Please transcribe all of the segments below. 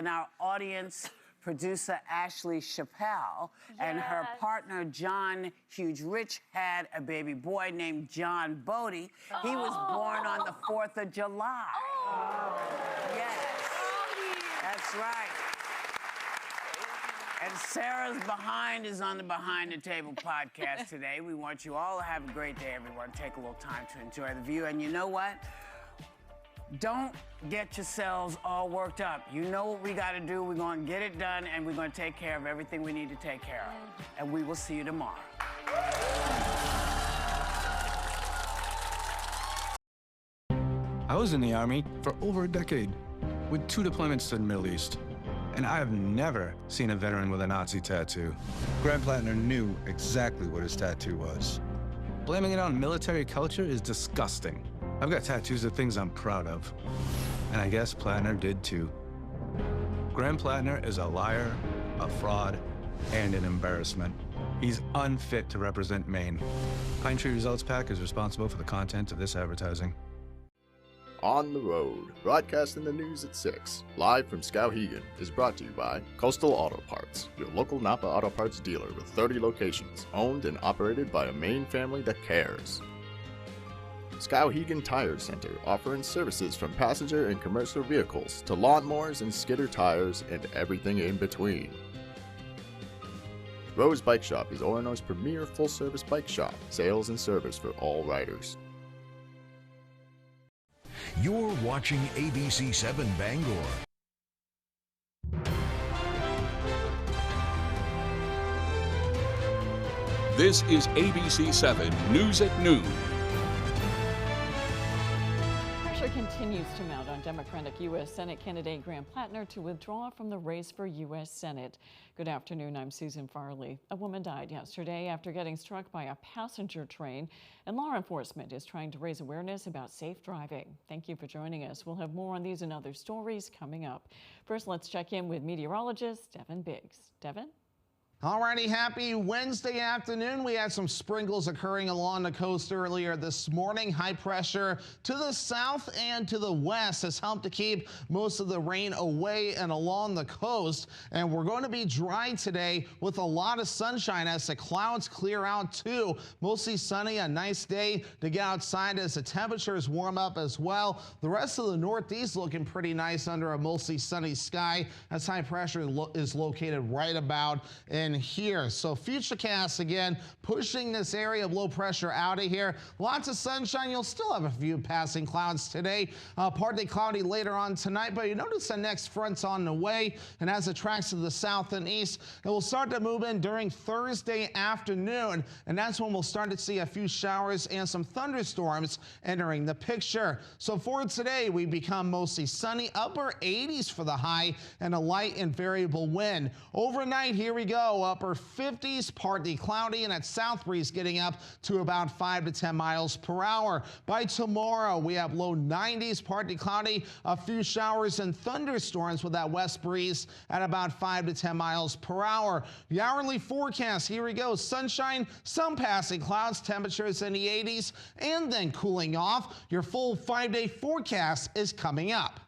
and our audience producer Ashley Chappelle and her partner John Hughes Rich had a baby boy named John Bodie. He was born on the 4th of July. Yes, that's right. And Sarah's Behind is on the Behind the Table podcast today. We want you all to have a great day, everyone. Take a little time to enjoy the view. And you know what? Don't get yourselves all worked up. You know what we got to do. We're going to get it done, and we're going to take care of everything we need to take care of. And we will see you tomorrow. I was in the Army for over a decade, with 2 deployments to the Middle East. And I have never seen a veteran with a Nazi tattoo. Graham Plattner knew exactly what his tattoo was. Blaming it on military culture is disgusting. I've got tattoos of things I'm proud of. And I guess Plattner did too. Graham Plattner is a liar, a fraud, and an embarrassment. He's unfit to represent Maine. Pine Tree Results PAC is responsible for the content of this advertising. On the Road, broadcasting the news at 6, live from Skowhegan, is brought to you by Coastal Auto Parts, your local Napa Auto Parts dealer with 30 locations, owned and operated by a Maine family that cares. Skowhegan Tire Center, offering services from passenger and commercial vehicles to lawnmowers and skidder tires and everything in between. Rose Bike Shop is Orono's premier full-service bike shop, sales and service for all riders. You're watching ABC 7 Bangor. This is ABC 7 News at Noon. Pressure continues to mount on Democratic U.S. Senate candidate Graham Plattner to withdraw from the race for U.S. Senate. Good afternoon, I'm Susan Farley. A woman died yesterday after getting struck by a passenger train, and law enforcement is trying to raise awareness about safe driving. Thank you for joining us. We'll have more on these and other stories coming up. First, let's check in with meteorologist Devin Biggs. Devin? Alrighty, happy Wednesday afternoon. We had some sprinkles occurring along the coast earlier this morning. High pressure to the south and to the west has helped to keep most of the rain away and along the coast. And we're going to be dry today with a lot of sunshine as the clouds clear out too. Mostly sunny, a nice day to get outside as the temperatures warm up as well. The rest of the northeast looking pretty nice under a mostly sunny sky as high pressure is located right about in here. So futurecast again pushing this area of low pressure out of here. Lots of sunshine. You'll still have a few passing clouds today. Partly cloudy later on tonight, but you notice the next front's on the way, and as it tracks to the south and east, it will start to move in during Thursday afternoon, and that's when we'll start to see a few showers and some thunderstorms entering the picture. So for today, we become mostly sunny, upper 80s for the high, and a light and variable wind. Overnight, here we go. Upper 50s, partly cloudy, and that south breeze getting up to about 5 to 10 miles per hour. By tomorrow, we have low 90s, partly cloudy, a few showers and thunderstorms with that west breeze at about 5 to 10 miles per hour. The hourly forecast, here we go. Sunshine, some passing clouds, temperatures in the 80s, and then cooling off. Your full 5-day forecast is coming up.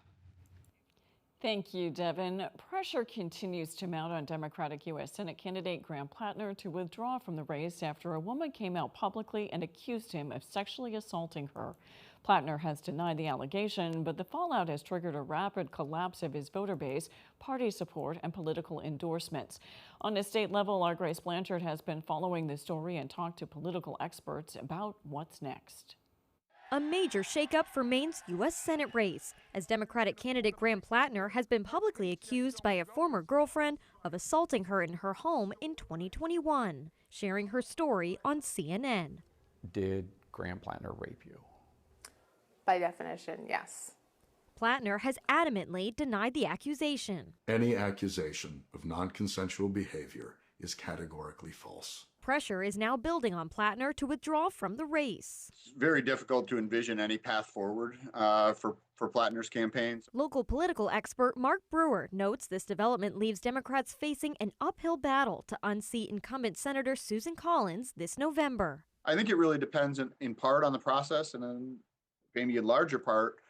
Thank you, Devin. Pressure continues to mount on Democratic U.S. Senate candidate Graham Plattner to withdraw from the race after a woman came out publicly and accused him of sexually assaulting her. Plattner has denied the allegation, but the fallout has triggered a rapid collapse of his voter base, party support, and political endorsements. On a state level, our Grace Blanchard has been following this story and talked to political experts about what's next. A major shakeup for Maine's U.S. Senate race, as Democratic candidate Graham Plattner has been publicly accused by a former girlfriend of assaulting her in her home in 2021. Sharing her story on CNN. Did Graham Plattner rape you? By definition, yes. Plattner has adamantly denied the accusation. Any accusation of non-consensual behavior is categorically false. Pressure is now building on Plattner to withdraw from the race. It's very difficult to envision any path forward for Plattner's campaigns. Local political expert Mark Brewer notes this development leaves Democrats facing an uphill battle to unseat incumbent Senator Susan Collins this November. I think it really depends in part on the process, and then maybe a larger part,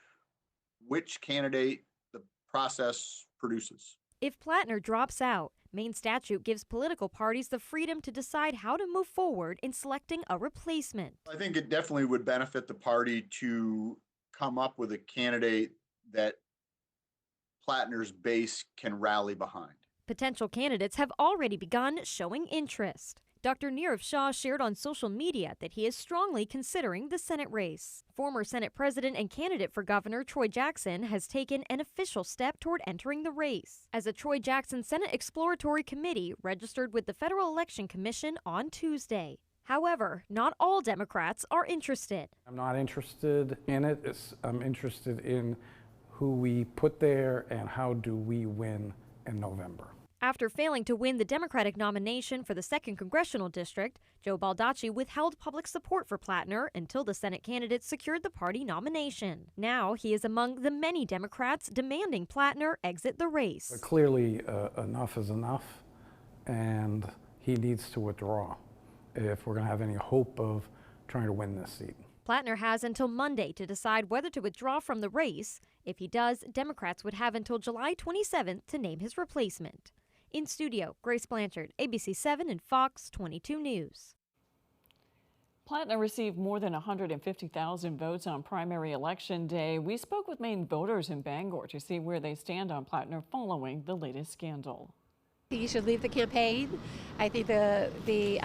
which candidate the process produces. If Plattner drops out, Maine statute gives political parties the freedom to decide how to move forward in selecting a replacement. I think it definitely would benefit the party to come up with a candidate that Plattner's base can rally behind. Potential candidates have already begun showing interest. Dr. Nirav Shah shared on social media that he is strongly considering the Senate race. Former Senate President and candidate for governor Troy Jackson has taken an official step toward entering the race, as a Troy Jackson Senate Exploratory Committee registered with the Federal Election Commission on Tuesday. However, not all Democrats are interested. I'm not interested in it. I'm interested in who we put there and how do we win in November. After failing to win the Democratic nomination for the 2nd Congressional District, Joe Baldacci withheld public support for Plattner until the Senate candidate secured the party nomination. Now he is among the many Democrats demanding Plattner exit the race. But clearly, enough is enough, and he needs to withdraw if we're going to have any hope of trying to win this seat. Plattner has until Monday to decide whether to withdraw from the race. If he does, Democrats would have until July 27th to name his replacement. In studio, Grace Blanchard, ABC 7 and Fox 22 News. Plattner received more than 150,000 votes on primary election day. We spoke with Maine voters in Bangor to see where they stand on Plattner following the latest scandal. He should leave the campaign. I think that the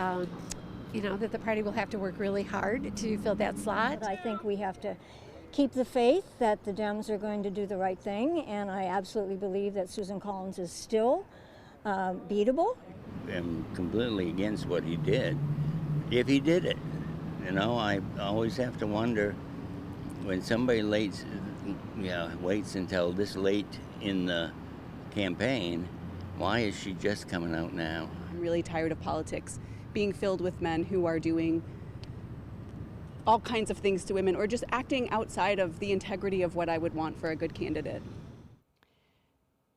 party will have to work really hard to fill that slot. I think we have to keep the faith that the Dems are going to do the right thing, and I absolutely believe that Susan Collins is still beatable. I'm completely against what he did, if he did it. I always have to wonder when somebody waits until this late in the campaign, why is she just coming out now? I'm really tired of politics being filled with men who are doing all kinds of things to women or just acting outside of the integrity of what I would want for a good candidate.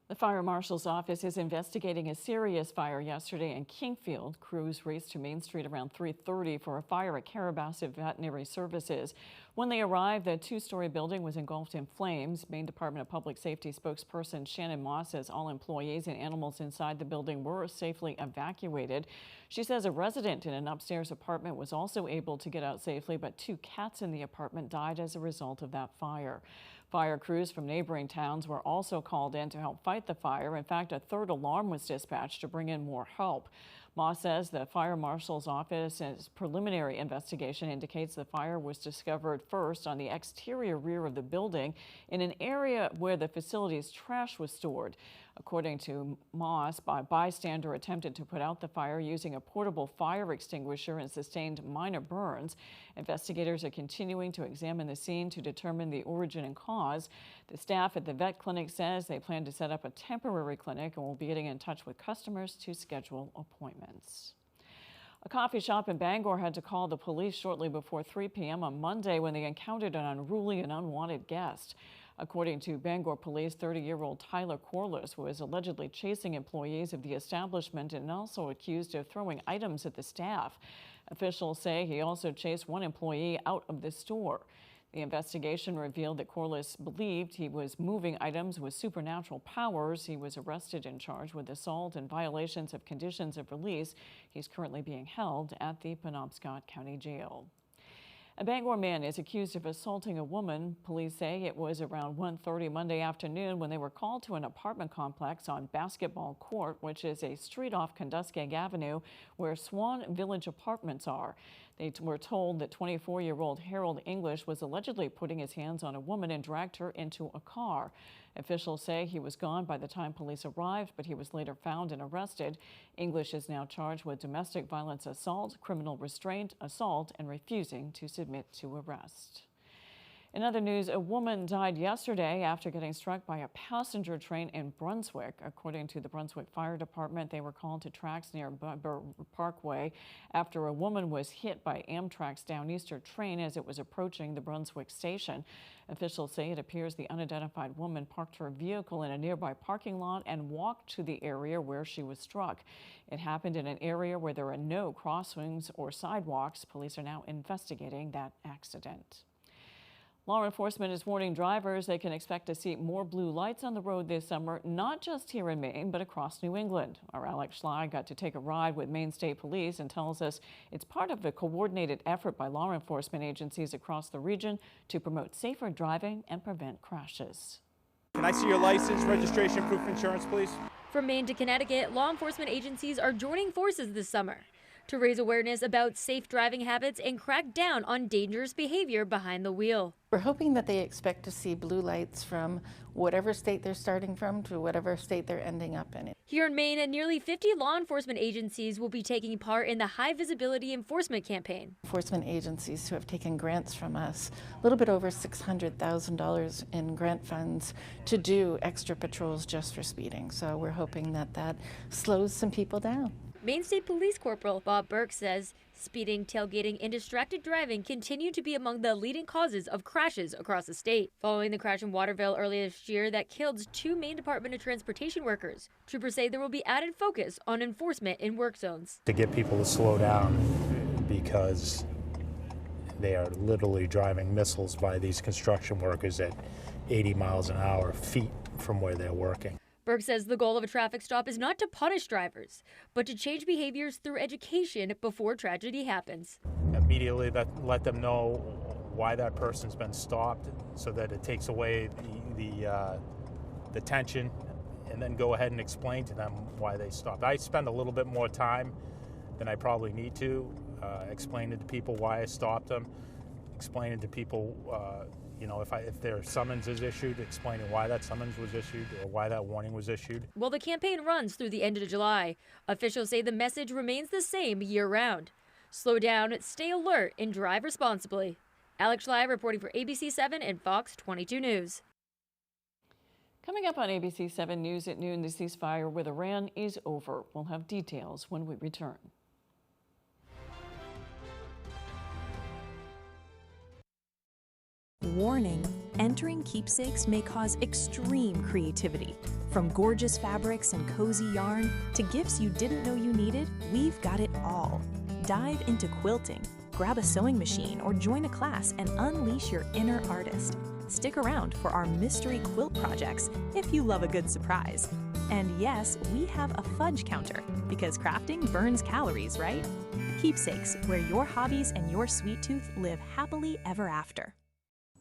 The fire marshal's office is investigating a serious fire yesterday in Kingfield. Crews raced to Main Street around 3:30 for a fire at Carrabassett Veterinary Services. When they arrived, the two-story building was engulfed in flames. Maine Department of Public Safety spokesperson Shannon Moss says all employees and animals inside the building were safely evacuated. She says a resident in an upstairs apartment was also able to get out safely, but 2 cats in the apartment died as a result of that fire. Fire crews from neighboring towns were also called in to help fight the fire. In fact, a 3rd alarm was dispatched to bring in more help. Moss says the fire marshal's office's preliminary investigation indicates the fire was discovered first on the exterior rear of the building in an area where the facility's trash was stored. According to Moss, a bystander attempted to put out the fire using a portable fire extinguisher and sustained minor burns. Investigators are continuing to examine the scene to determine the origin and cause. The staff at the vet clinic says they plan to set up a temporary clinic and will be getting in touch with customers to schedule appointments. A coffee shop in Bangor had to call the police shortly before 3 p.m. on Monday when they encountered an unruly and unwanted guest. According to Bangor police, 30-year-old Tyler Corliss was allegedly chasing employees of the establishment and also accused of throwing items at the staff. Officials say he also chased one employee out of the store. The investigation revealed that Corliss believed he was moving items with supernatural powers. He was arrested and charged with assault and violations of conditions of release. He's currently being held at the Penobscot County Jail. A Bangor man is accused of assaulting a woman. Police say it was around 1:30 Monday afternoon when they were called to an apartment complex on Basketball Court, which is a street off Conduskeg Avenue where Swan Village Apartments are. They were told that 24-year-old Harold English was allegedly putting his hands on a woman and dragged her into a car. Officials say he was gone by the time police arrived, but he was later found and arrested. English is now charged with domestic violence assault, criminal restraint, assault, and refusing to submit to arrest. In other news, a woman died yesterday after getting struck by a passenger train in Brunswick. According to the Brunswick Fire Department, they were called to tracks near Burr Parkway after a woman was hit by Amtrak's Downeaster train as it was approaching the Brunswick station. Officials say it appears the unidentified woman parked her vehicle in a nearby parking lot and walked to the area where she was struck. It happened in an area where there are no crosswinds or sidewalks. Police are now investigating that accident. Law enforcement is warning drivers they can expect to see more blue lights on the road this summer, not just here in Maine, but across New England. Our Alex Schley got to take a ride with Maine State Police and tells us it's part of a coordinated effort by law enforcement agencies across the region to promote safer driving and prevent crashes. Can I see your license, registration, proof of insurance, please? From Maine to Connecticut, law enforcement agencies are joining forces this summer to raise awareness about safe driving habits and crack down on dangerous behavior behind the wheel. We're hoping that they expect to see blue lights from whatever state they're starting from to whatever state they're ending up in. Here in Maine, nearly 50 law enforcement agencies will be taking part in the High Visibility Enforcement Campaign. Enforcement agencies who have taken grants from us, a little bit over $600,000 in grant funds to do extra patrols just for speeding. So we're hoping that that slows some people down. Maine State Police Corporal Bob Burke says speeding, tailgating, and distracted driving continue to be among the leading causes of crashes across the state. Following the crash in Waterville earlier this year that killed 2 Maine Department of Transportation workers, troopers say there will be added focus on enforcement in work zones. To get people to slow down because they are literally driving missiles by these construction workers at 80 miles an hour, feet from where they're working. Burke says the goal of a traffic stop is not to punish drivers, but to change behaviors through education before tragedy happens. Immediately let them know why that person's been stopped so that it takes away the tension, and then go ahead and explain to them why they stopped. I spend a little bit more time than I probably need to explaining to people why I stopped them, explaining to people if their summons is issued, explaining why that summons was issued or why that warning was issued. Well, the campaign runs through the end of July. Officials say the message remains the same year-round. Slow down, stay alert, and drive responsibly. Alex Schley reporting for ABC 7 and Fox 22 News. Coming up on ABC 7 News at noon, the ceasefire with Iran is over. We'll have details when we return. Warning, entering keepsakes may cause extreme creativity. From gorgeous fabrics and cozy yarn to gifts you didn't know you needed, we've got it all. Dive into quilting, grab a sewing machine, or join a class and unleash your inner artist. Stick around for our mystery quilt projects if you love a good surprise. And yes, we have a fudge counter because crafting burns calories, right? Keepsakes, where your hobbies and your sweet tooth live happily ever after.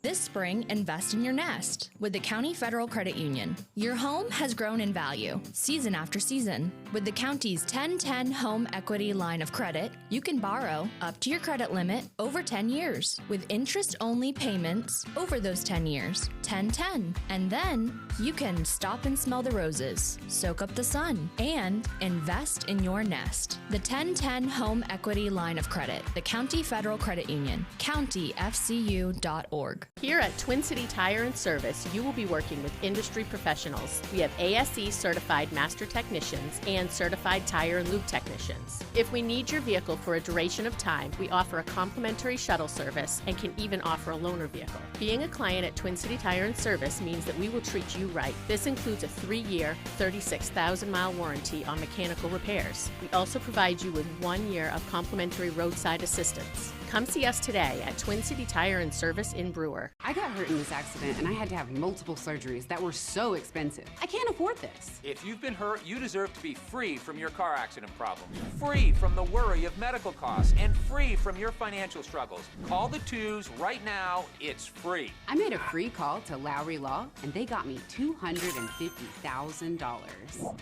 This spring, invest in your nest with the County Federal Credit Union. Your home has grown in value, season after season. With the county's 10-10 Home Equity Line of Credit, you can borrow up to your credit limit over 10 years, with interest-only payments over those 10 years, 10-10. And then you can stop and smell the roses, soak up the sun, and invest in your nest. The 10-10 Home Equity Line of Credit, the County Federal Credit Union, countyfcu.org. Here at Twin City Tire and Service, you will be working with industry professionals. We have ASE certified master technicians and certified tire and lube technicians. If we need your vehicle for a duration of time, we offer a complimentary shuttle service and can even offer a loaner vehicle. Being a client at Twin City Tire and Service means that we will treat you right. This includes a 3-year, 36,000-mile warranty on mechanical repairs. We also provide you with 1 year of complimentary roadside assistance. Come see us today at Twin City Tire and Service in Brewer. I got hurt in this accident and I had to have multiple surgeries that were so expensive. I can't afford this. If you've been hurt, you deserve to be free from your car accident problems, free from the worry of medical costs, and free from your financial struggles. Call the Twos right now. It's free. I made a free call to Lowry Law and they got me $250,000.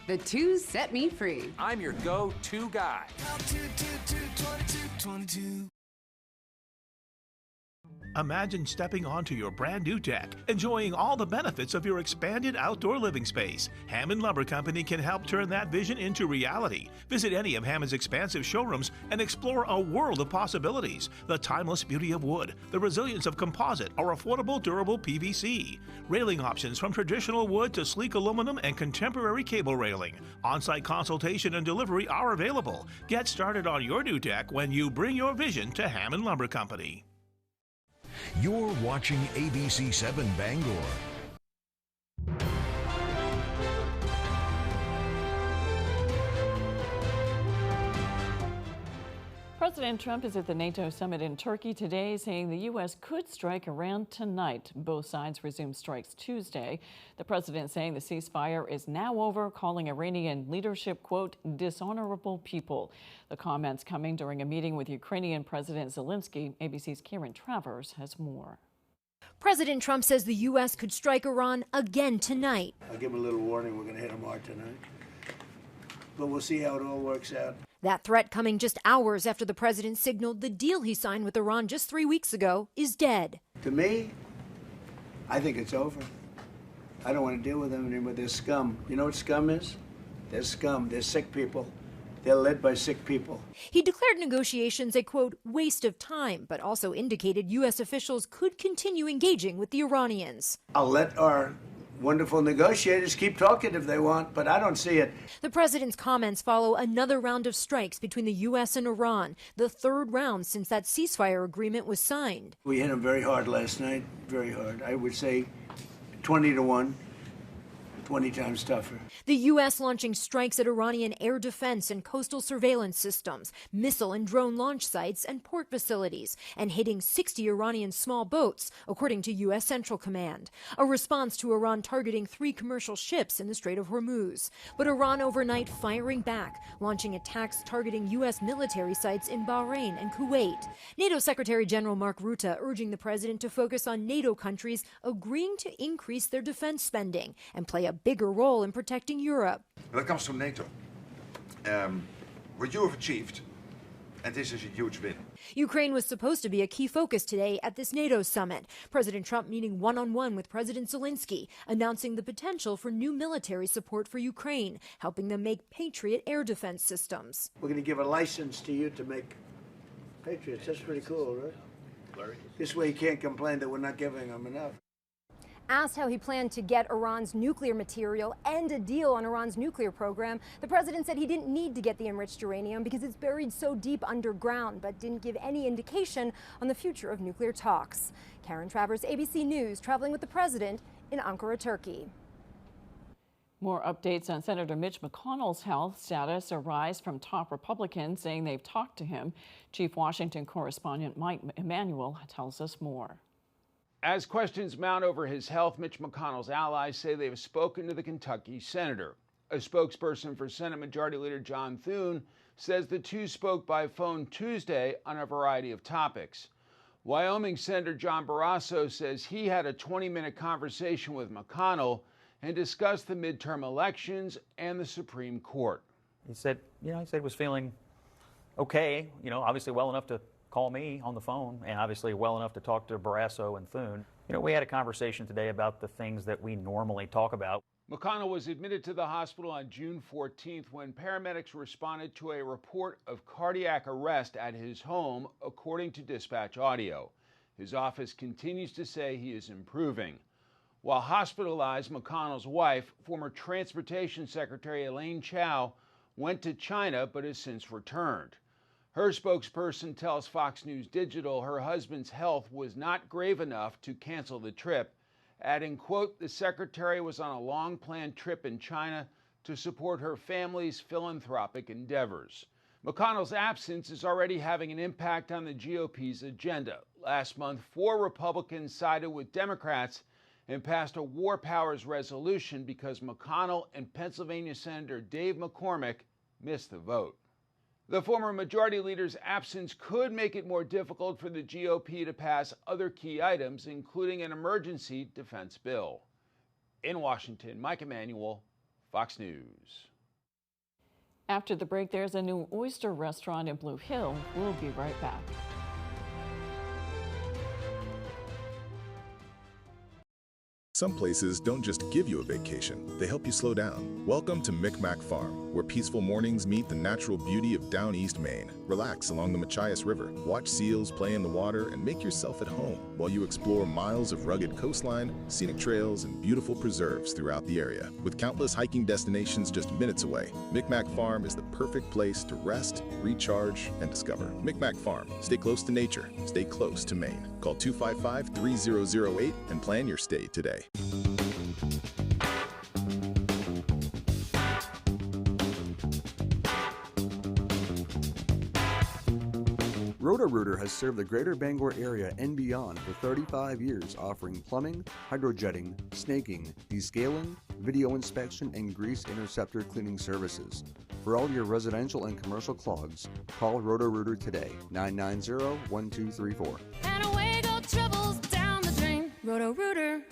The Twos set me free. I'm your go-to guy. Imagine stepping onto your brand new deck, enjoying all the benefits of your expanded outdoor living space. Hammond Lumber Company can help turn that vision into reality. Visit any of Hammond's expansive showrooms and explore a world of possibilities. The timeless beauty of wood, the resilience of composite, or affordable, durable PVC. Railing options from traditional wood to sleek aluminum and contemporary cable railing. On-site consultation and delivery are available. Get started on your new deck when you bring your vision to Hammond Lumber Company. You're watching ABC 7 Bangor. President Trump is at the NATO summit in Turkey today, saying the U.S. could strike Iran tonight. Both sides resumed strikes Tuesday. The president saying the ceasefire is now over, calling Iranian leadership, quote, dishonorable people. The comments coming during a meeting with Ukrainian President Zelensky. ABC's Karen Travers has more. President Trump says the U.S. could strike Iran again tonight. I'll give him a little warning. We're going to hit them hard tonight. But we'll see how it all works out. That threat coming just hours after the president signaled the deal he signed with Iran just 3 weeks ago is dead. To me, I think it's over. I don't want to deal with them anymore. They're scum. You know what scum is? They're scum. They're sick people. They're led by sick people. He declared negotiations a, quote, waste of time, but also indicated U.S. officials could continue engaging with the Iranians. I'll let our wonderful negotiators keep talking if they want, but I don't see it. The president's comments follow another round of strikes between the U.S. and Iran, the third round since that ceasefire agreement was signed. We hit them very hard last night, very hard. I would say 20-1. 20 times tougher. The U.S. launching strikes at Iranian air defense and coastal surveillance systems, missile and drone launch sites, and port facilities, and hitting 60 Iranian small boats, according to U.S. Central Command. A response to Iran targeting 3 commercial ships in the Strait of Hormuz. But Iran overnight firing back, launching attacks targeting U.S. military sites in Bahrain and Kuwait. NATO Secretary General Mark Rutte urging the president to focus on NATO countries agreeing to increase their defense spending and play a bigger role in protecting Europe. When it comes to NATO, what you have achieved, and this is a huge win. Ukraine was supposed to be a key focus today at this NATO summit. President Trump meeting one-on-one with President Zelensky, announcing the potential for new military support for Ukraine, helping them make Patriot air defense systems. We're going to give a license to you to make Patriots. That's pretty cool, right? This way you can't complain that we're not giving them enough. Asked how he planned to get Iran's nuclear material and a deal on Iran's nuclear program, the president said he didn't need to get the enriched uranium because it's buried so deep underground, but didn't give any indication on the future of nuclear talks. Karen Travers, ABC News, traveling with the president in Ankara, Turkey. More updates on Senator Mitch McConnell's health status arise from top Republicans saying they've talked to him. Chief Washington correspondent Mike Emanuel tells us more. As questions mount over his health, Mitch McConnell's allies say they have spoken to the Kentucky senator. A spokesperson for Senate Majority Leader John Thune says the two spoke by phone Tuesday on a variety of topics. Wyoming Senator John Barrasso says he had a 20-minute conversation with McConnell and discussed the midterm elections and the Supreme Court. He said he was feeling okay, obviously well enough to call me on the phone, and obviously well enough to talk to Barrasso and Thune. We had a conversation today about the things that we normally talk about. McConnell was admitted to the hospital on June 14th when paramedics responded to a report of cardiac arrest at his home, according to dispatch audio. His office continues to say he is improving. While hospitalized, McConnell's wife, former Transportation Secretary Elaine Chao, went to China but has since returned. Her spokesperson tells Fox News Digital her husband's health was not grave enough to cancel the trip, adding, quote, the secretary was on a long-planned trip in China to support her family's philanthropic endeavors. McConnell's absence is already having an impact on the GOP's agenda. Last month, 4 Republicans sided with Democrats and passed a war powers resolution because McConnell and Pennsylvania Senator Dave McCormick missed the vote. The former majority leader's absence could make it more difficult for the GOP to pass other key items, including an emergency defense bill. In Washington, Mike Emanuel, Fox News. After the break, there's a new oyster restaurant in Blue Hill. We'll be right back. Some places don't just give you a vacation, they help you slow down. Welcome to Micmac Farm, where peaceful mornings meet the natural beauty of down east Maine. Relax along the Machias River, watch seals play in the water, and make yourself at home while you explore miles of rugged coastline, scenic trails, and beautiful preserves throughout the area. With countless hiking destinations just minutes away, Micmac Farm is the perfect place to rest, recharge, and discover. Micmac Farm. Stay close to nature. Stay close to Maine. Call 255-3008 and plan your stay today. Roto-Rooter has served the greater Bangor area and beyond for 35 years, offering plumbing, hydrojetting, snaking, descaling, video inspection, and grease interceptor cleaning services. For all your residential and commercial clogs, call Roto-Rooter today, 990-1234. And away go troubles down the drain. Roto-Rooter.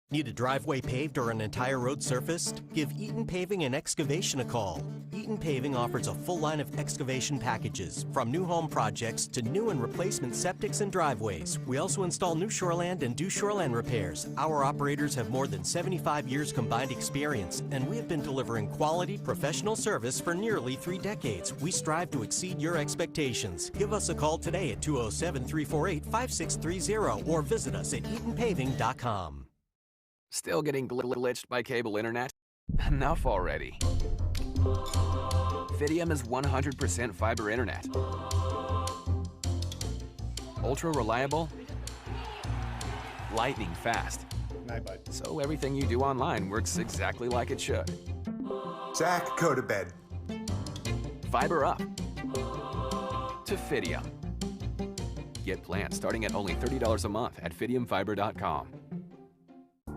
Need a driveway paved or an entire road surfaced? Give Eaton Paving and Excavation a call. Eaton Paving offers a full line of excavation packages, from new home projects to new and replacement septics and driveways. We also install new shoreland and do shoreland repairs. Our operators have more than 75 years combined experience, and we have been delivering quality, professional service for nearly 3 decades. We strive to exceed your expectations. Give us a call today at 207-348-5630 or visit us at EatonPaving.com. Still getting glitched by cable internet? Enough already. Fidium is 100% fiber internet. Ultra reliable, lightning fast. So everything you do online works exactly like it should. Zach, go to bed. Fiber up to Fidium. Get plans starting at only $30 a month at fidiumfiber.com.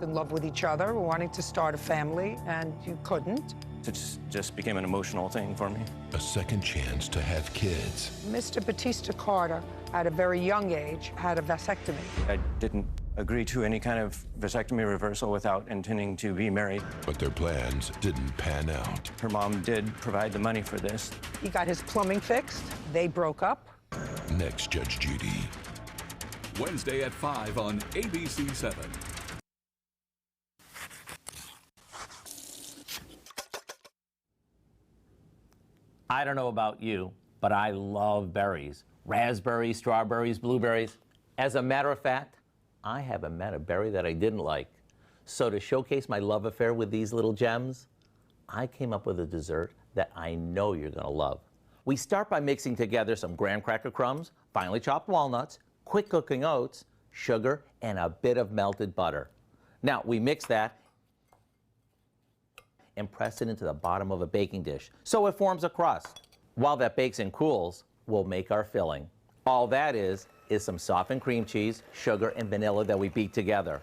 In love with each other, wanting to start a family, and you couldn't. It just became an emotional thing for me. A second chance to have kids. Mr. Batista Carter, at a very young age, had a vasectomy. I didn't agree to any kind of vasectomy reversal without intending to be married. But their plans didn't pan out. Her mom did provide the money for this. He got his plumbing fixed. They broke up. Next, Judge Judy. Wednesday at 5 on ABC 7. I don't know about you, but I love berries. Raspberries, strawberries, blueberries. As a matter of fact, I haven't met a berry that I didn't like. So to showcase my love affair with these little gems, I came up with a dessert that I know you're gonna love. We start by mixing together some graham cracker crumbs, finely chopped walnuts, quick cooking oats, sugar, and a bit of melted butter. Now we mix that and press it into the bottom of a baking dish so it forms a crust. While that bakes and cools, we'll make our filling. All that is some softened cream cheese, sugar, and vanilla that we beat together.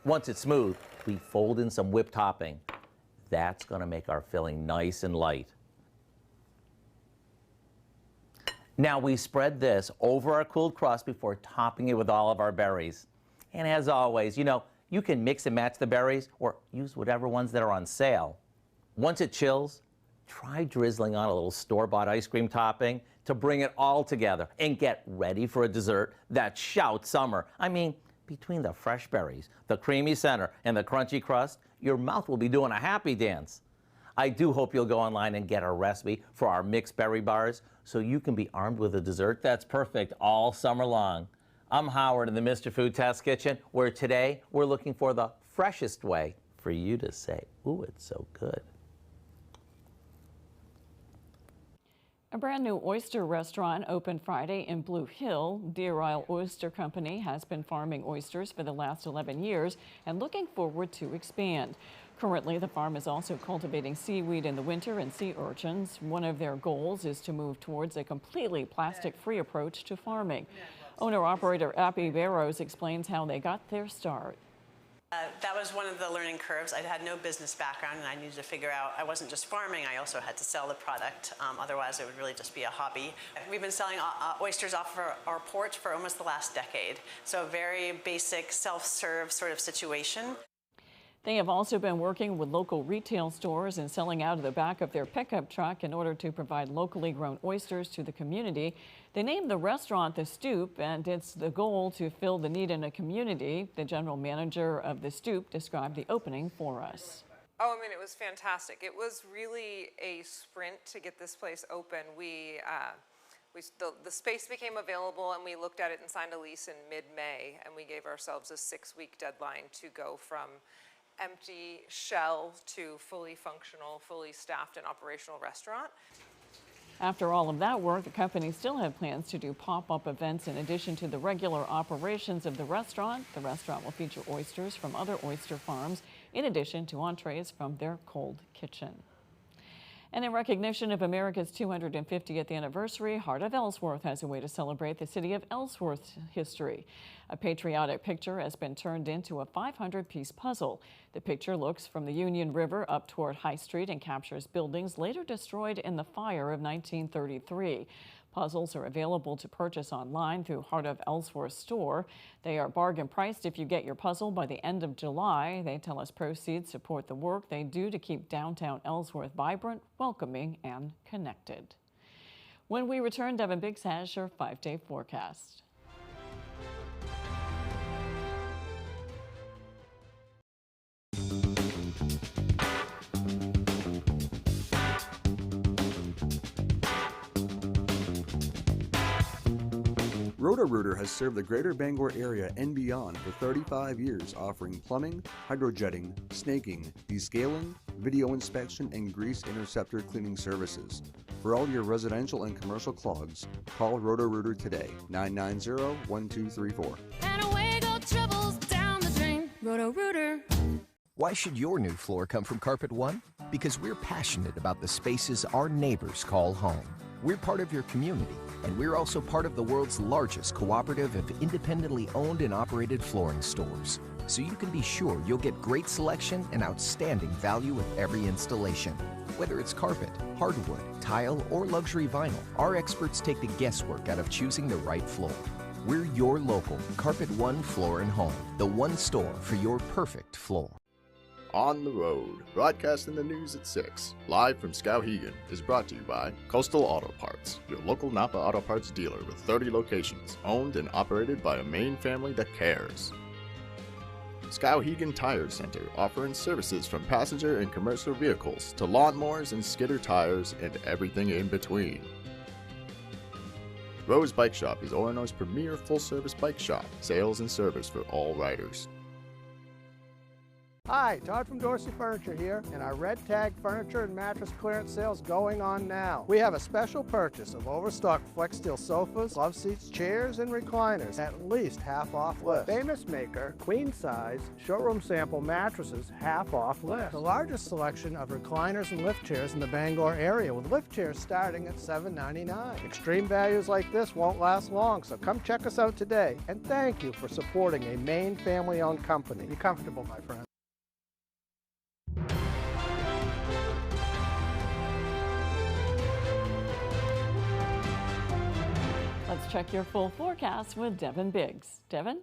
Once it's smooth, we fold in some whipped topping. That's gonna make our filling nice and light. Now we spread this over our cooled crust before topping it with all of our berries. And as always, you can mix and match the berries or use whatever ones that are on sale. Once it chills, try drizzling on a little store-bought ice cream topping to bring it all together and get ready for a dessert that shouts summer. I mean, between the fresh berries, the creamy center, and the crunchy crust, your mouth will be doing a happy dance. I do hope you'll go online and get a recipe for our mixed berry bars so you can be armed with a dessert that's perfect all summer long. I'm Howard in the Mr. Food Test Kitchen, where today we're looking for the freshest way for you to say, ooh, it's so good. A brand new oyster restaurant opened Friday in Blue Hill. Deer Isle Oyster Company has been farming oysters for the last 11 years and looking forward to expand. Currently, the farm is also cultivating seaweed in the winter and sea urchins. One of their goals is to move towards a completely plastic-free approach to farming. Owner-operator Abby Barrows explains how they got their start. That was one of the learning curves. I had no business background, and I needed to figure out I wasn't just farming, I also had to sell the product. Otherwise, it would really just be a hobby. We've been selling oysters off our porch for almost the last decade. So a very basic self-serve sort of situation. They have also been working with local retail stores and selling out of the back of their pickup truck in order to provide locally grown oysters to the community. They named the restaurant The Stoop, and it's the goal to fill the need in a community. The general manager of The Stoop described the opening for us. Oh, I mean, it was fantastic. It was really a sprint to get this place open. The space became available, and we looked at it and signed a lease in mid-May, and we gave ourselves a 6-week deadline to go from empty shell to fully functional, fully staffed and operational restaurant. After all of that work, the company still had plans to do pop-up events in addition to the regular operations of the restaurant. The restaurant will feature oysters from other oyster farms, in addition to entrees from their cold kitchen. And in recognition of America's 250th anniversary, Heart of Ellsworth has a way to celebrate the city of Ellsworth's history. A patriotic picture has been turned into a 500-piece puzzle. The picture looks from the Union River up toward High Street and captures buildings later destroyed in the fire of 1933. Puzzles are available to purchase online through Heart of Ellsworth store. They are bargain priced if you get your puzzle by the end of July. They tell us proceeds support the work they do to keep downtown Ellsworth vibrant, welcoming, and connected. When we return, Devin Biggs has your 5-day forecast. Roto-Rooter has served the greater Bangor area and beyond for 35 years, offering plumbing, hydrojetting, snaking, descaling, video inspection, and grease interceptor cleaning services. For all your residential and commercial clogs, call Roto-Rooter today, 990-1234. And away go troubles down the drain. Roto-Rooter. Why should your new floor come from Carpet One? Because we're passionate about the spaces our neighbors call home. We're part of your community, and we're also part of the world's largest cooperative of independently owned and operated flooring stores. So you can be sure you'll get great selection and outstanding value with every installation. Whether it's carpet, hardwood, tile, or luxury vinyl, our experts take the guesswork out of choosing the right floor. We're your local Carpet One Floor and Home, the one store for your perfect floor. On the Road, broadcasting the news at 6, live from Skowhegan, is brought to you by Coastal Auto Parts, your local Napa Auto Parts dealer with 30 locations, owned and operated by a Maine family that cares. Skowhegan Tire Center, offering services from passenger and commercial vehicles to lawnmowers and skidder tires and everything in between. Rose Bike Shop is Orono's premier full-service bike shop, sales and service for all riders. Hi, Todd from Dorsey Furniture here, and our red tag furniture and mattress clearance sales going on now. We have a special purchase of overstocked flex steel sofas, love seats, chairs, and recliners at least half off list. Famous Maker, queen size, showroom sample mattresses half off list. The largest selection of recliners and lift chairs in the Bangor area, with lift chairs starting at $7.99. Extreme values like this won't last long, so come check us out today. And thank you for supporting a Maine family-owned company. Be comfortable, my friend. Let's check your full forecast with Devin Biggs. Devin?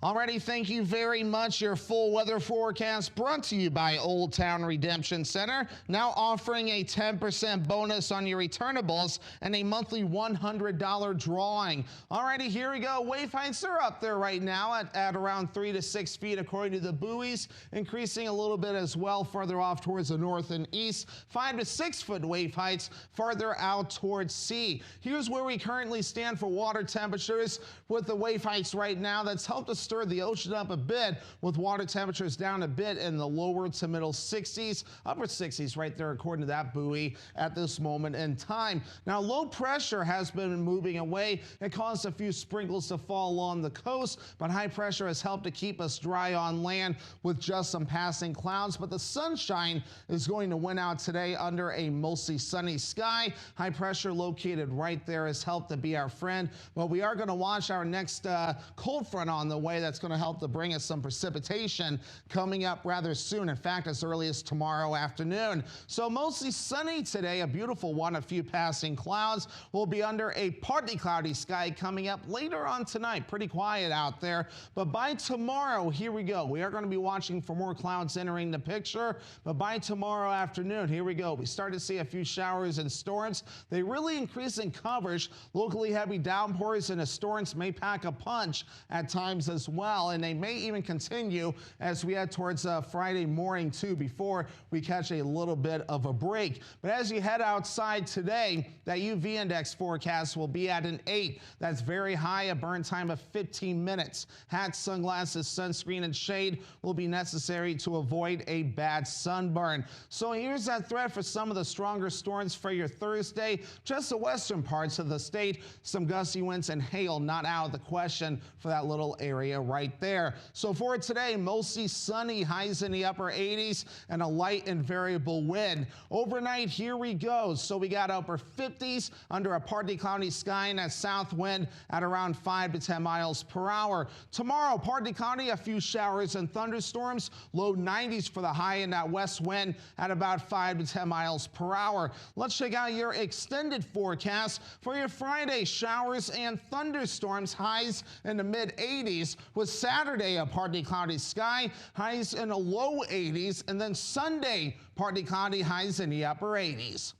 Alrighty, thank you very much. Your full weather forecast brought to you by Old Town Redemption Center, now offering a 10% bonus on your returnables and a monthly $100 drawing. Alrighty, here we go. Wave heights are up there right now at around 3 to 6 feet according to the buoys, increasing a little bit as well further off towards the north and east. 5 to 6 foot wave heights farther out towards sea. Here's where we currently stand for water temperatures with the wave heights right now. That's helped us stir the ocean up a bit, with water temperatures down a bit in the lower to middle 60s, upper 60s right there according to that buoy at this moment in time. Now, low pressure has been moving away. It caused a few sprinkles to fall along the coast, but high pressure has helped to keep us dry on land with just some passing clouds. But the sunshine is going to win out today under a mostly sunny sky. High pressure located right there has helped to be our friend. But we are going to watch our next cold front on the way. That's going to help to bring us some precipitation coming up rather soon. In fact, as early as tomorrow afternoon. So mostly sunny today, a beautiful one. A few passing clouds. We'll be under a partly cloudy sky coming up later on tonight. Pretty quiet out there. But by tomorrow, here we go. We are going to be watching for more clouds entering the picture. But by tomorrow afternoon, here we go. We start to see a few showers and storms. They really increase in coverage. Locally heavy downpours and the storms may pack a punch at times as well, and they may even continue as we head towards Friday morning too, before we catch a little bit of a break. But as you head outside today, that UV index forecast will be at an 8. That's very high, a burn time of 15 minutes. Hats, sunglasses, sunscreen, and shade will be necessary to avoid a bad sunburn. So here's that threat for some of the stronger storms for your Thursday. Just the western parts of the state, some gusty winds and hail not out of the question for that little area area right there. So for today, mostly sunny, highs in the upper 80s and a light and variable wind. Overnight, here we go. So we got upper 50s under a partly cloudy sky and a south wind at around 5 to 10 miles per hour. Tomorrow, partly cloudy, a few showers and thunderstorms, low 90s for the high and that west wind at about 5 to 10 miles per hour. Let's check out your extended forecast for your Friday. Showers and thunderstorms, highs in the mid 80s, with Saturday a partly cloudy sky, highs in the low 80s, and then Sunday partly cloudy, highs in the upper 80s.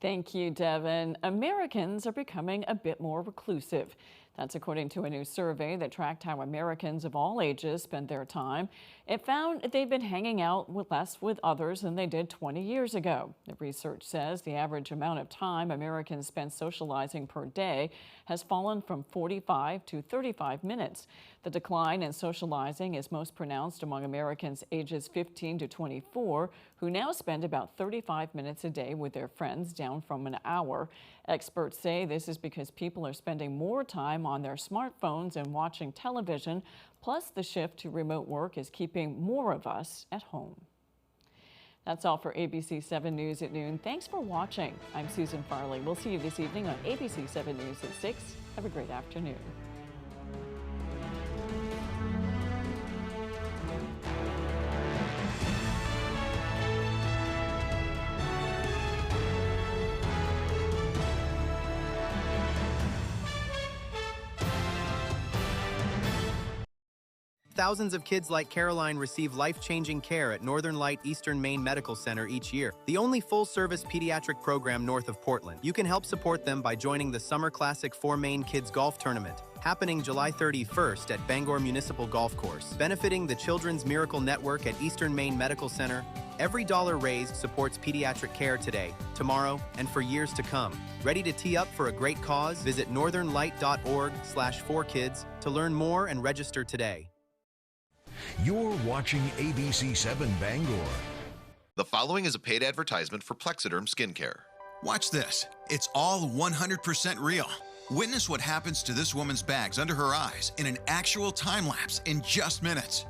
Thank you, Devin. Americans are becoming a bit more reclusive. That's according to a new survey that tracked how Americans of all ages spend their time. It found they've been hanging out less with others than they did 20 years ago. The research says the average amount of time Americans spend socializing per day has fallen from 45 to 35 minutes. The decline in socializing is most pronounced among Americans ages 15 to 24, who now spend about 35 minutes a day with their friends, down from an hour. Experts say this is because people are spending more time on their smartphones and watching television, plus the shift to remote work is keeping more of us at home. That's all for ABC 7 News at noon. Thanks for watching. I'm Susan Farley. We'll see you this evening on ABC 7 News at 6. Have a great afternoon. Thousands of kids like Caroline receive life-changing care at Northern Light Eastern Maine Medical Center each year, the only full-service pediatric program north of Portland. You can help support them by joining the Summer Classic for Maine Kids Golf Tournament, happening July 31st at Bangor Municipal Golf Course. Benefiting the Children's Miracle Network at Eastern Maine Medical Center, every dollar raised supports pediatric care today, tomorrow, and for years to come. Ready to tee up for a great cause? Visit northernlight.org/4kids to learn more and register today. You're watching ABC 7 Bangor. The following is a paid advertisement for Plexiderm Skincare. Watch this. It's all 100% real. Witness what happens to this woman's bags under her eyes in an actual time lapse in just minutes.